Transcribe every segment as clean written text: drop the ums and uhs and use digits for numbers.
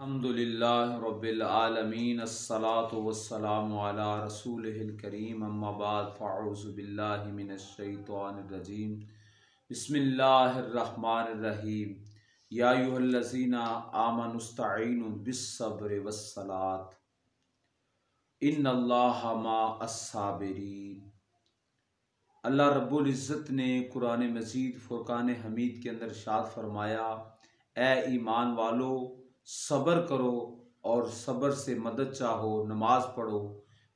अल्हम्दुलिल्लाह रब्बिल आलमीन अस्सलातु वस्सलामु अला रसूलिहिल करीम अम्मा बाद फ़अऊज़ु बिल्लाहि मिनश शैतानिर रजीम बिस्मिल्लाहिर रहमानिर रहीम या अय्युहल्लज़ीना आमनुस्तईनु बिस्सब्रि वस्सलात इन्नल्लाहा मअस-साबिरीन। अल्लाह रब्बुल इज़्ज़त ने कुरान मजीद फ़ुरक़ान हमीद के अंदर इरशाद फरमाया, ए ईमान वालो सब्र करो और सब्र से मदद चाहो, नमाज पढ़ो,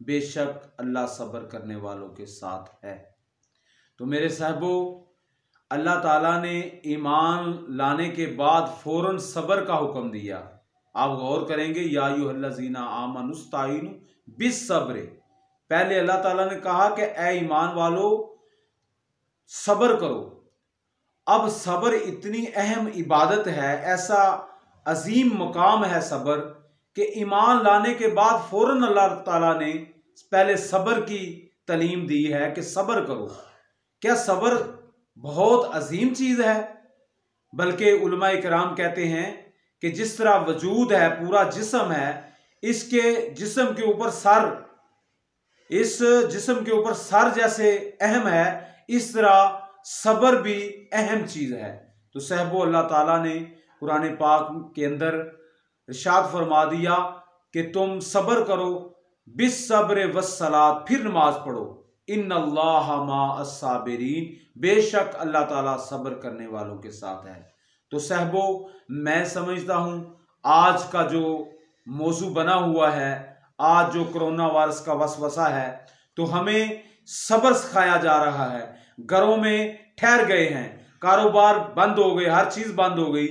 बेशक अल्लाह सब्र करने वालों के साथ है। तो मेरे साहबो, अल्लाह ताला ने ईमान लाने के बाद फ़ौरन सब्र का हुक्म दिया। आप गौर करेंगे, या अय्युहल्लज़ीना आमनुस्तईनु बिस्सब्र। पहले अल्लाह ताला ने कहा कि ए ईमान वालो सब्र करो। अब सब्र इतनी अहम इबादत है, ऐसा अजीम मकाम है सब्र कि ईमान लाने के बाद फौरन अल्लाह ताला ने पहले सब्र की तालीम दी है कि सब्र करो। क्या सब्र बहुत अजीम चीज़ है? बल्कि उलमा इकराम कहते हैं कि जिस तरह वजूद है, पूरा जिस्म है, इसके जिस्म के ऊपर सर, इस जिस्म के ऊपर सर जैसे अहम है, इस तरह सब्र भी अहम चीज़ है। तो सहबो, अल्लाह ताला ने कुरान पाक के अंदर इरशाद फरमा दिया कि तुम सब्र करो, बिस्सब्र वस्सलात, फिर नमाज पढ़ो, इन्नल्लाहा मअस-साबिरीन, बेशक अल्लाह ताला सब्र करने वालों के साथ है। तो सहबो, मैं समझता हूँ आज का जो मौजू बना हुआ है, आज जो कोरोना वायरस का वसवसा है, तो हमें सब्र सिखाया जा रहा है। घरों में ठहर गए हैं, कारोबार बंद हो गए, हर चीज़ बंद हो गई।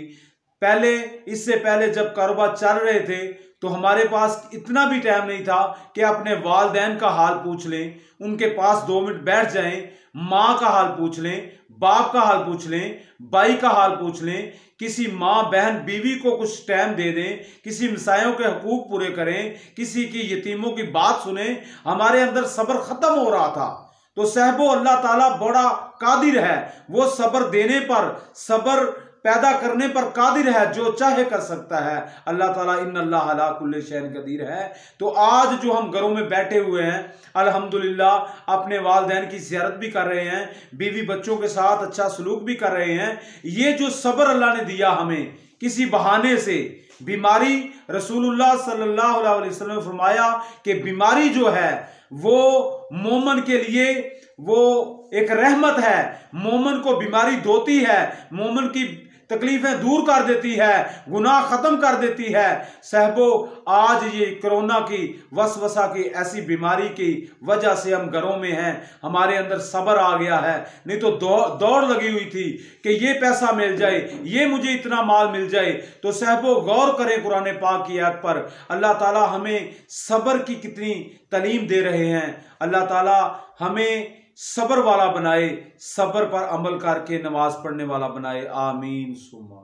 पहले, इससे पहले जब कारोबार चल रहे थे तो हमारे पास इतना भी टाइम नहीं था कि अपने वालिदैन का हाल पूछ लें, उनके पास 2 मिनट बैठ जाएं, माँ का हाल पूछ लें, बाप का हाल पूछ लें, भाई का हाल पूछ लें, किसी माँ बहन बीवी को कुछ टाइम दे दें, किसी मिसायों के हकूक पूरे करें, किसी की यतीमों की बात सुने। हमारे अंदर सब्र खत्म हो रहा था। तो सहबो, अल्लाह ताला बड़ा कादिर है, वो सब्र देने पर, सब्र पैदा करने पर कादिर है, जो चाहे कर सकता है। अल्लाह ताला इन्नल्लाह अला कुल्लि शैइन कदीर है। तो आज जो हम घरों में बैठे हुए हैं, अल्हम्दुलिल्लाह अपने वालिदैन की ज़ियारत भी कर रहे हैं, बीवी बच्चों के साथ अच्छा सलूक भी कर रहे हैं। ये जो सब्र अल्लाह ने दिया हमें किसी बहाने से, बीमारी, रसूलुल्लाह सल्लल्लाहु अलैहि वसल्लम ने फरमाया कि बीमारी जो है वो मोमन के लिए वो एक रहमत है। मोमन को बीमारी धोती है, मोमन की तकलीफें दूर कर देती है, गुनाह खत्म कर देती है। सहबो, आज ये कोरोना की वसवसा की ऐसी बीमारी की वजह से हम घरों में हैं, हमारे अंदर सब्र आ गया है। नहीं तो दौड़ लगी हुई थी कि ये पैसा मिल जाए, ये मुझे इतना माल मिल जाए। तो सहबो, गौर करें कुरान पाक की आयत पर, अल्लाह ताला हमें सब्र की कितनी तालीम दे रहे हैं। अल्लाह ताला हमें सब्र वाला बनाए, सब्र पर अमल करके नमाज पढ़ने वाला बनाए। आमीन सुमा।